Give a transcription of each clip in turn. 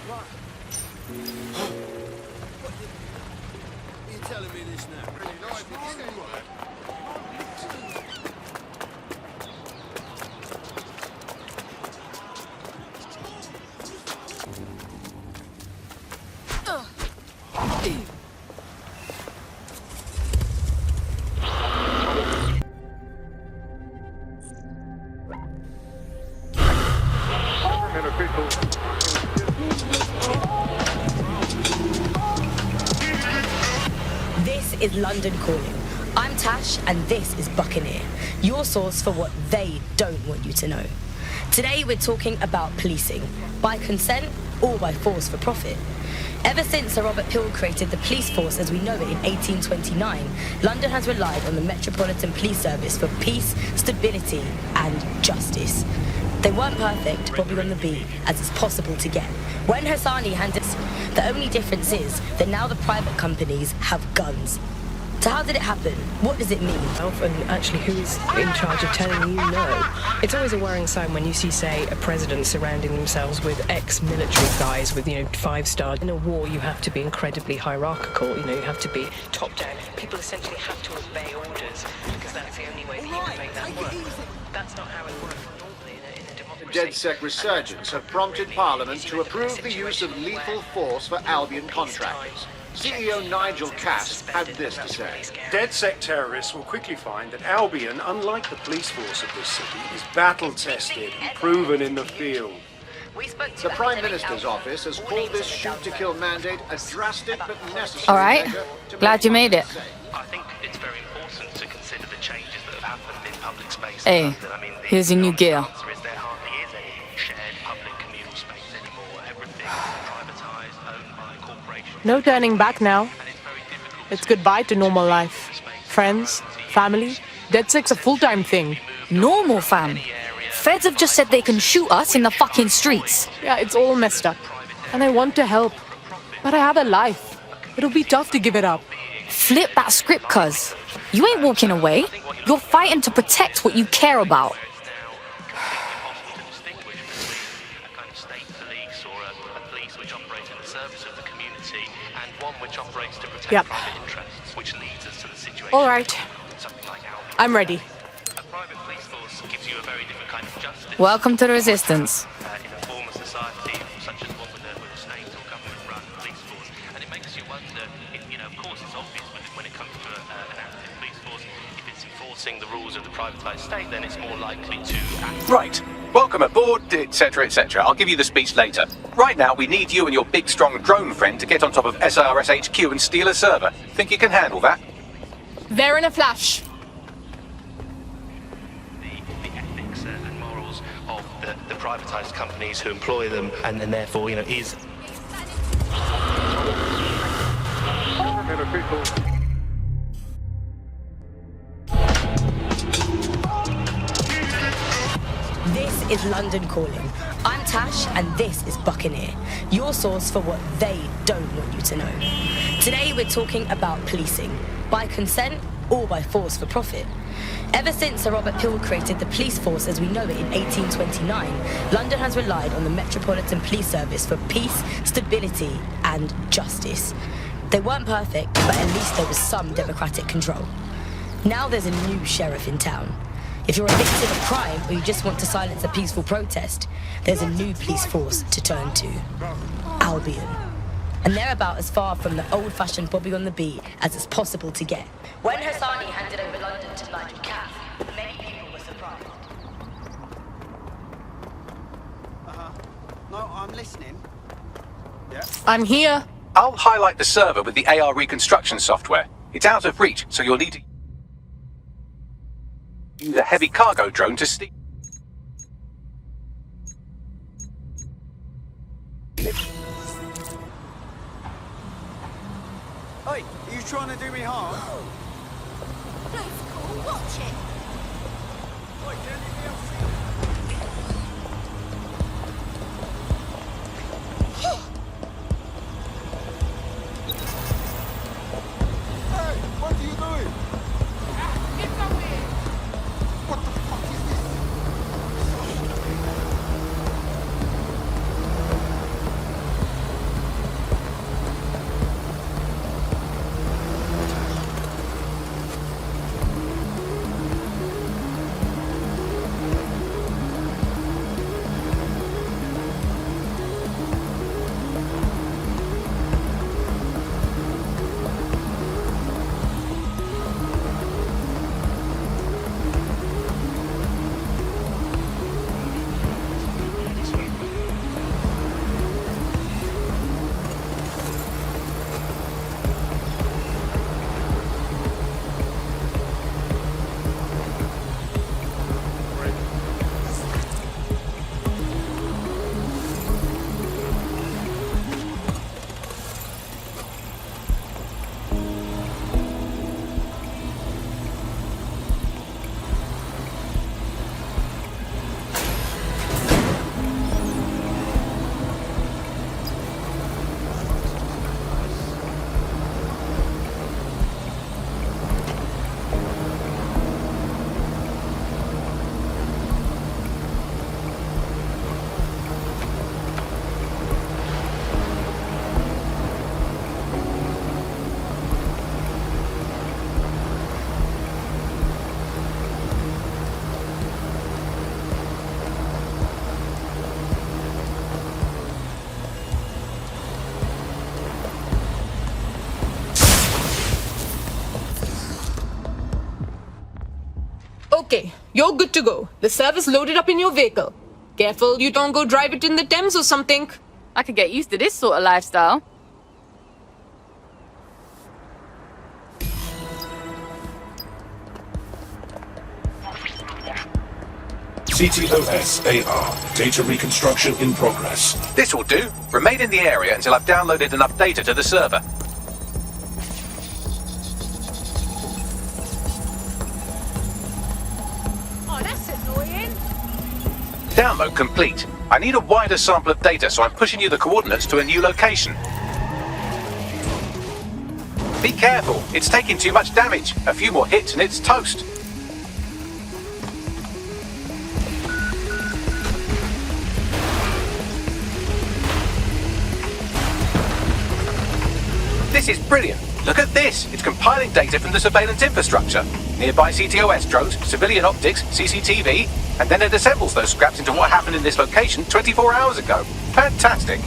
You're telling me this now? This is London Calling. I'm Tash, and this is Buccaneer, your source for what they don't want you to know. Today we're talking about policing, by consent or by force for profit. Ever since Sir Robert Peel created the police force as we know it in 1829, London has relied on the Metropolitan Police Service for peace, stability and justice. They weren't perfect, but we're on the beat, as it's possible to get. When Hassani handed us, the only difference is that now the private companies have guns. So how did it happen? What does it mean? And actually, who is in charge of telling you no? It's always a worrying sign when you see, say, a president surrounding themselves with ex-military guys with, 5-star. In a war, you have to be incredibly hierarchical. You have to be top-down. People essentially have to obey orders because that's the only way that you can make that work. That's not how it works normally in a democracy. DedSec resurgence have prompted Parliament to approve the use of lethal force for Albion contractors. CEO Nigel Cass had this to say. DedSec terrorists will quickly find that Albion, unlike the police force of this city, is battle-tested and proven in the field. The Prime Minister's office has called this shoot-to-kill mandate a drastic but necessary All right. measure to Glad you made it. I think it's very important to consider the changes that have happened in public space. Hey, here's your new gear. There hardly is any shared public communal space anymore. Everything is privatized, owned by corporations. No turning back now. It's goodbye to normal life. Friends, family. DedSec's a full-time thing. Normal, fam. Feds have just said they can shoot us in the fucking streets. Yeah, it's all messed up. And I want to help. But I have a life. It'll be tough to give it up. Flip that script, cuz. You ain't walking away. You're fighting to protect what you care about. Yep. All right. I'm ready. Welcome to the resistance. In a former society such as one with a state or government-run police force, and it makes you wonder. Of course, it's obvious when it comes to an active police force, if it's enforcing the rules of the privatised state, then it's more likely to act. Right. Welcome aboard, etc., etc. I'll give you the speech later. Right now, we need you and your big, strong drone friend to get on top of SRS HQ and steal a server. Think you can handle that? There in a flash. The ethics and morals of the privatised companies who employ them, and therefore, is. This is London Calling. I'm Tash, and this is Buccaneer, your source for what they don't want you to know. Today we're talking about policing, by consent or by force for profit. Ever since Sir Robert Peel created the police force as we know it in 1829, London has relied on the Metropolitan Police Service for peace, stability and justice. They weren't perfect, but at least there was some democratic control. Now there's a new sheriff in town. If you're a victim of crime or you just want to silence a peaceful protest, there's a new police force to turn to. Albion. And they're about as far from the old-fashioned Bobby on the beat as it's possible to get. When Hassani handed over London to Nigel Cass, many people were surprised. No, I'm listening. Yeah. I'm here. I'll highlight the server with the AR reconstruction software. It's out of reach, so you'll need to use a heavy cargo drone to steal. Hey, are you trying to do me harm? That's cool, watch it. Wait, can anything else see? Hey, what are you doing? Get over here. What the fuck is this? Okay, you're good to go. The server's loaded up in your vehicle. Careful you don't go drive it in the Thames or something. I could get used to this sort of lifestyle. CTOS-AR. Data reconstruction in progress. This will do. Remain in the area until I've downloaded enough data to the server. Oh, that's annoying. Download complete. I need a wider sample of data, so I'm pushing you the coordinates to a new location. Be careful. It's taking too much damage. A few more hits and it's toast. This is brilliant. Look at this. It's compiling data from the surveillance infrastructure. Nearby CTOS drones, civilian optics, CCTV, and then it assembles those scraps into what happened in this location 24 hours ago. Fantastic.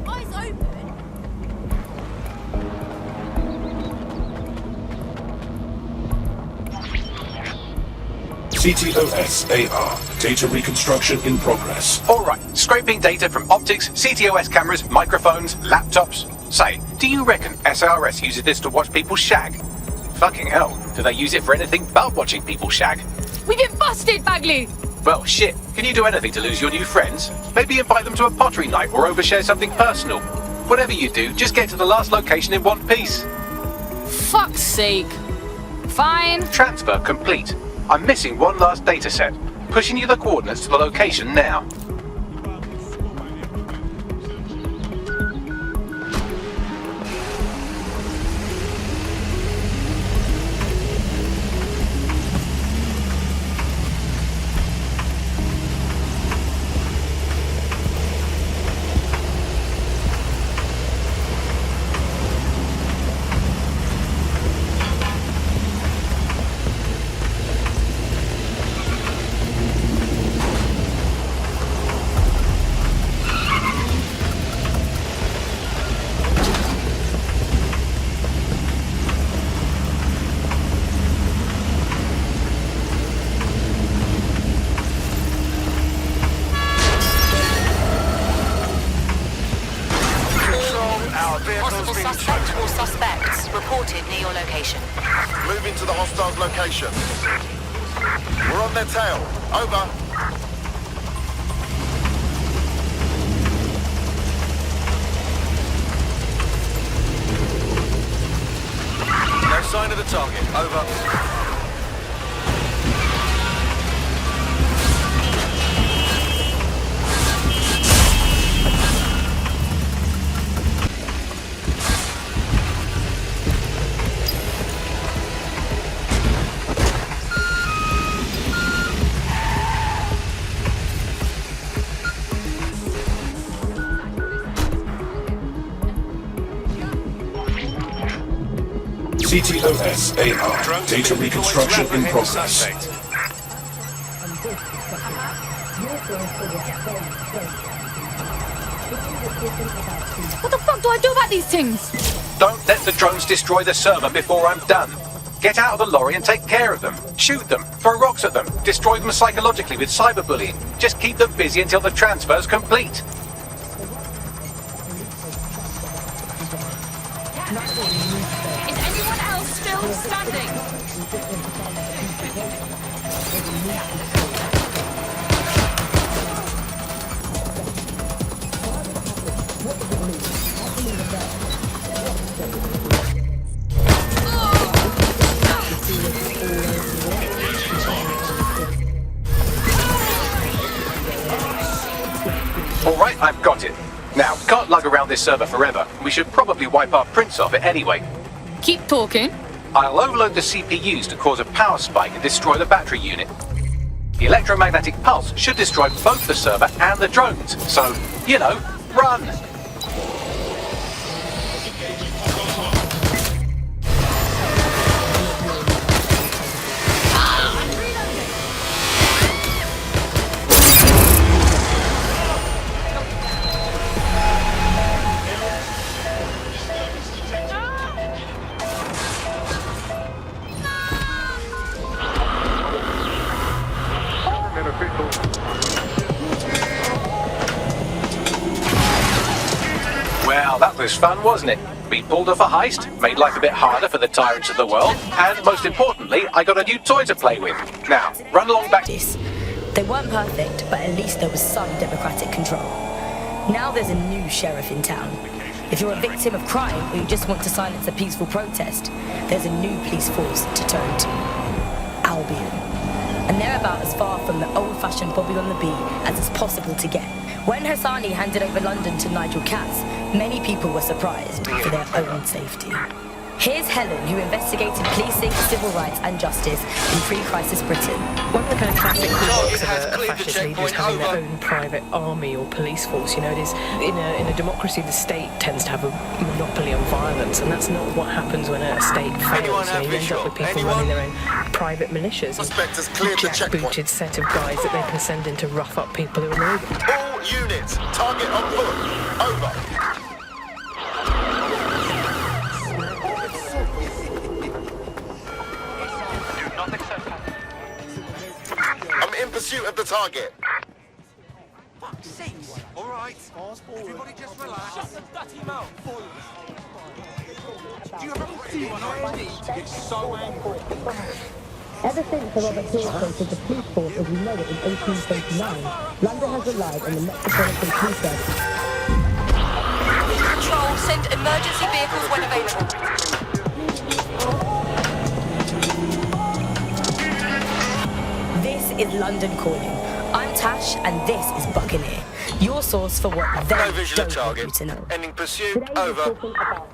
Eyes open. CTOS-AR. Data reconstruction in progress. Alright, scraping data from optics, CTOS cameras, microphones, laptops. Say, do you reckon SRS uses this to watch people shag? Fucking hell, do they use it for anything but watching people shag? We've been busted, Bagley! Well, shit, can you do anything to lose your new friends? Maybe invite them to a pottery night or overshare something personal. Whatever you do, just get to the last location in one piece. Fuck's sake. Fine. Transfer complete. I'm missing one last data set. Pushing you the coordinates to the location now. Possible suspect or suspects reported near your location. Moving to the hostiles' location. We're on their tail. Over. No sign of the target. Over. CTOS-AR. Data reconstruction in progress. What the fuck do I do about these things? Don't let the drones destroy the server before I'm done. Get out of the lorry and take care of them. Shoot them, throw rocks at them, destroy them psychologically with cyberbullying. Just keep them busy until the transfer's complete. Is anyone else still standing? Alright, I've got it. Now, we can't lug around this server forever. We should probably wipe our prints off it anyway. Keep talking. I'll overload the CPUs to cause a power spike and destroy the battery unit. The electromagnetic pulse should destroy both the server and the drones. So, you know, run! Well, that was fun, wasn't it? We pulled off a heist, made life a bit harder for the tyrants of the world, and most importantly, I got a new toy to play with. Now, run along back. They weren't perfect, but at least there was some democratic control. Now there's a new sheriff in town. If you're a victim of crime or you just want to silence a peaceful protest, there's a new police force to turn to. Albion. And they're about as far from the old-fashioned Bobby on the Beat as it's possible to get. When Hassani handed over London to Nigel Cass, many people were surprised for their own safety. Here's Helen, who investigated policing, civil rights and justice in pre-crisis Britain. One of the kind of classic hallmarks of a fascist leader is having their own private army or police force. You know, it is in a democracy, the state tends to have a monopoly on violence, and that's not what happens when a state fails. You end up with people running their own private militias. Suspect has cleared the checkpoint. Booted set of guys that they can send in to rough up people who annoy them. All units, target on foot. Over. I'm in pursuit of the target. Fuck's sake! All right, everybody just relax. Shut the dirty mouth. Do you ever see one already? Get so angry. Ever since the Robert Hill created the police force as we know it in 1829, London has relied on the Metropolitan Police Service. Control, send emergency vehicles when available. This is London Calling. I'm Tash, and this is Buccaneer, your source for what they No visual don't want you target. to know. Ending pursuit. Today we're Over. talking about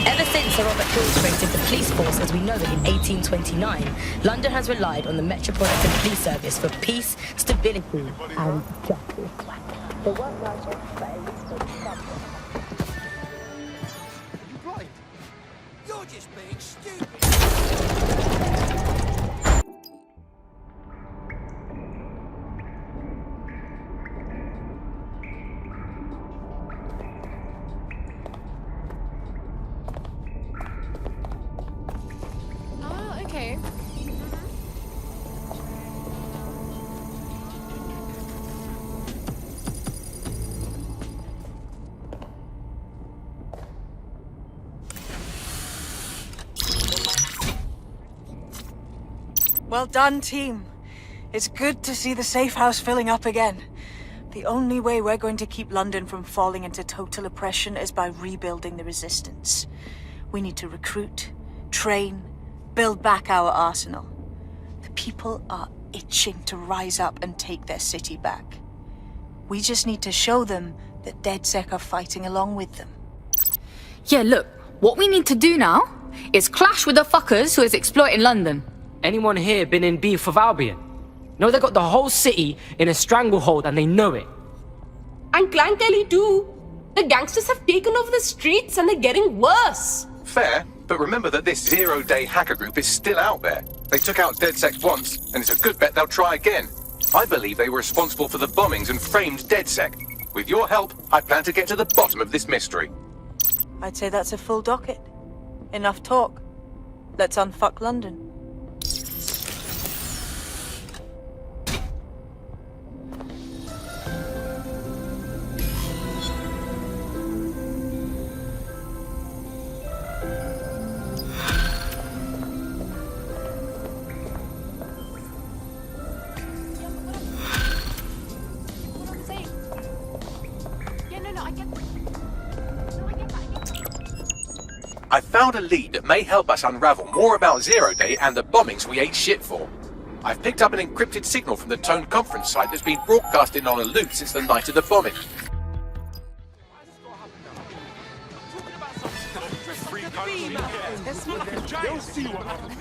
Ever since Sir Robert Hill created the police force as we know it in 1829, London has relied on the Metropolitan Police Service for peace, stability, and justice. They weren't righteous, but at least they were something. You're just being stupid. Oh, okay. Well done, team. It's good to see the safe house filling up again. The only way we're going to keep London from falling into total oppression is by rebuilding the resistance. We need to recruit, train, build back our arsenal. The people are itching to rise up and take their city back. We just need to show them that DedSec are fighting along with them. Yeah, look, what we need to do now is clash with the fuckers who is exploiting London. Anyone here been in beef with Albion? No, they got the whole city in a stranglehold and they know it. And Clan Kelly too. The gangsters have taken over the streets and they're getting worse. Fair, but remember that this zero-day hacker group is still out there. They took out DedSec once, and it's a good bet they'll try again. I believe they were responsible for the bombings and framed DedSec. With your help, I plan to get to the bottom of this mystery. I'd say that's a full docket. Enough talk. Let's unfuck London. I found a lead that may help us unravel more about Zero Day and the bombings we ate shit for. I've picked up an encrypted signal from the Tone conference site that's been broadcasting on a loop since the night of the bombing. You'll see what happens.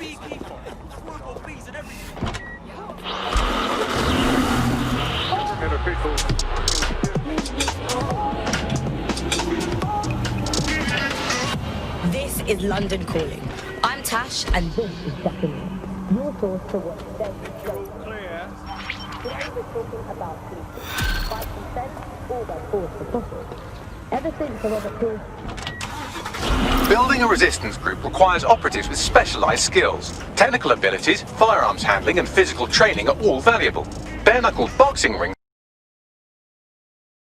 This is London Calling. I'm Tash, and this is Bucking It. Your source for what they don't. Today we're talking about policing. By consent or by force for profit. Ever since the Robert Hill... Building a resistance group requires operatives with specialised skills. Technical abilities, firearms handling and physical training are all valuable. Bare-knuckle boxing rings